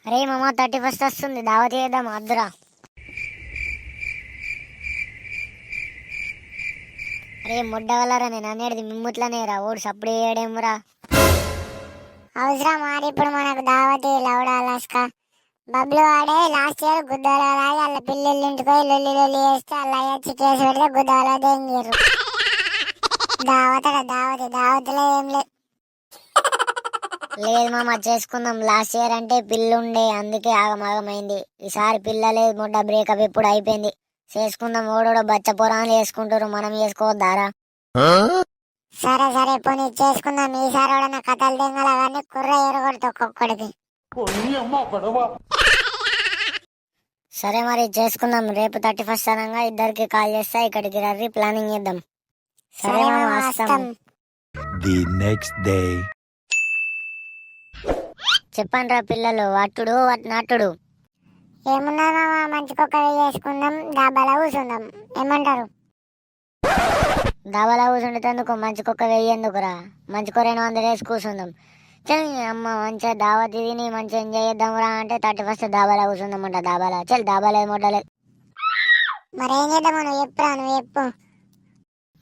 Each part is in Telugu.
అరే మామ 31st వస్తుంది, దావత్ చేద్దాం అద్దురా. అరే ముడ్డగలరా, నేను అనేది మిమ్ముట్లనే రా, ఓడి సప్పుడు వేయడేమురా. అవసరం మరి ఇప్పుడు మనకు దావతి లౌడా లాస్కా బబ్లు వాడే లాస్ట్ ఇయర్ గుద్దాల రాగి వాళ్ళ పిల్లలు ఇంటికి పోయి లొల్లి లొల్లి వేస్తే అలా వచ్చి కేసు పెడితే గుద్దాల దెంగిర్రు. దావతిలో ఏం లేదు. లేదు మామ చేసుకుందాం, లాస్ట్ ఇయర్ అంటే పిల్లుండే అందుకే ఆగమాగమైంది. ఈసారి పిల్ల లేదు, ముడ్డ బ్రేకప్ ఇప్పుడు అయిపోయింది. చేసుకుందాం, ఓడోడో బచ్చ పొరాలు చేసుకుంటారు, మనం చేసుకోవద్దారా. సరే సరే పోనీ చేసుకుందాం. ఈసారి కూడా నా కథలు దెంగల కానీ కుర్ర ఎరగొడతా ఒక్కొక్కడికి. సరే మరి చేసుకుందాం, రేపు 31st అనగా ఇద్దరికి కాల్ చేస్తా, ఇక్కడికి రర్రి ప్లానింగ్ చేద్దాం. సరే మామ వస్తాం. The next day. చెప్పండి పిల్లలు, వట్టుడు నట్టుడు. ఏమున్నా మామ మంచికొక చేసుకుందాం, డాబాలో కూర్చుందాం, ఏమంటారు? దాబాలో కూర్చుండేందుకు మంచికొక్క వెయ్యేందుకురా, మంచికో 200 వేసి కూర్చుందాం. చల్ అమ్మ మంచిగా దావత్ తిని మంచిగా ఎంజాయ్ చేద్దాం రా అంటే 31st దాబాలో కూర్చుందామంట. దాబాలో చల్, దాబాలేదు మొట్టలేదు. మరి ఏం చేద్దాం, నువ్వు చెప్పురా, నువ్వు చెప్పు.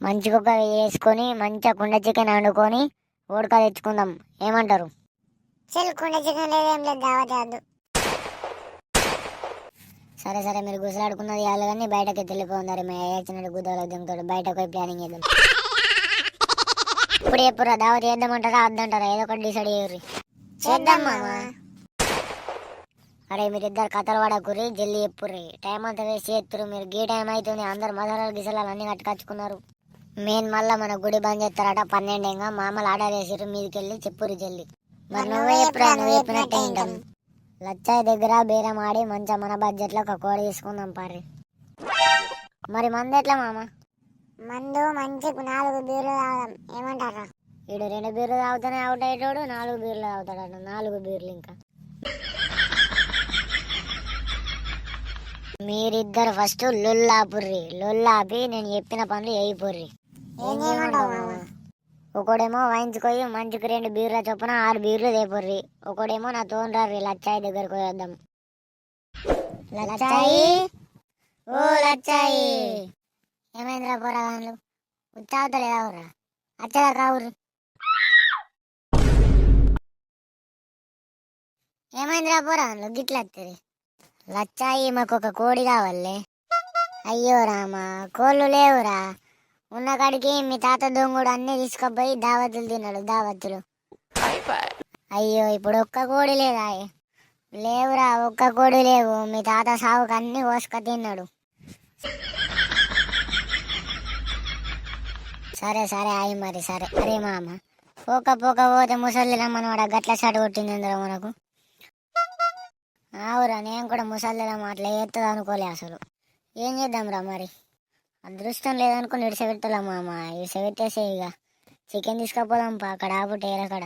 మంచికొక్క వేసుకొని మంచిగా కుండ చికెన్ వండుకొని ఓడక తెచ్చుకుందాం, ఏమంటారు? చెల్ కుండ చికెన్ లేదు ఏం లేదు, దావత్ వద్దు. సరే సరే మీరు గుసలాడుకున్నది వాళ్ళు కానీ బయటకి వెళ్ళిపోతున్నారు. మేము వేసినట్టు గుద్దలో దింగుతాడు, బయటకు పోయి ప్లానింగ్ చేద్దాం. ఇప్పుడు చెప్పురా, దావత్ చేద్దామంటారా వద్దంటారా, ఏదో ఒకటి డిసైడ్ చేయరు. చేద్దాం మామ. అరే మీరిద్దరు కథలు పడకుర్రి, జల్దీ చెప్పుర్రి, టైం అంతా వేస్ట్ చేస్తున్నారు మీరు. గీ టైం అవుతుంది, అందరు మసాలాలు గిసలాలు అన్ని కట్టుకొచ్చుకున్నారు. మెయిన్ మళ్ళీ మన గుడి బంద్ చేస్తారట 12 మామలు ఆర్డర్ వేసిర్రు, మీదకి వెళ్ళి చెప్పుర్రి జల్దీ. మరి నువ్వే చెప్పురా, నువ్వు చెప్పినట్టే వింటాం. లచ్చాయి దగ్గర బేరం ఆడి మంచిగా మన బడ్జెట్లో ఒక కోడి తీసుకుందాం పారి. మరి మంది ఎట్లా మామ? మందు మంచి 4 బీర్లు తాగుదాం, ఏమంటారా? వీడు 2 బీర్లు తాగుతానే అవుట్ అయ్యేటోడు, 4 బీర్లు తాగుతాడట. 4 బీర్లు ఇంకా. మీరిద్దరు ఫస్ట్ లొల్లాపుర్రి, లొల్లాపి నేను చెప్పిన పనులు వేయిపోర్రి. ఏం చేయమంటావు మామ? ఒకడేమో వాయించుకోయి మంచికి 2 బీర్ల చొప్పున 6 బీర్లు తేపొర్రి. ఒకడేమో నా తోనరారి లచ్చాయి దగ్గరకు పోయేద్దాం. లచ్చాయి, ఓ లచ్చాయి, ఏమైందిరా పోరాగాన్లు? ఉచ్చావుతలేదావురా, అచ్చగా కావురు. ఏమైందిరా పోరాగాన్లు గిట్ల వస్తుంది? లచ్చాయి మాకు ఒక కోడి కావాలే. అయ్యో రామా, కోళ్ళు లేవురా. ఉన్న కాడికి మీ తాత దొంగడు అన్ని తీసుకుపోయి దావతులు తిన్నాడు, దావతులు. అయ్యో ఇప్పుడు ఒక్క కోడి లేదా? లేవురా, ఒక్క కోడి లేవు. మీ తాత సావుకు అన్ని కోసుక తిన్నాడు. సరే సరే అయి మరి సరే. అరే మామ పోక పోతే ముసలి రమ్మనవాడ గట్ల షాట్ కొట్టింది అందరూ మనకు. ఆవురా, నేను కూడా ముసలిలా అట్లా చేస్తుంది అనుకోలే అసలు. ఏం చేద్దాం రా మరి, అదృష్టం లేదనుకుని ఇడిసెపెట్టాలా మామ. ఇడిసెపెట్టేసే ఇక చికెన్ తీసుకపోదాం అక్కడ ఆపు టేర కాడ.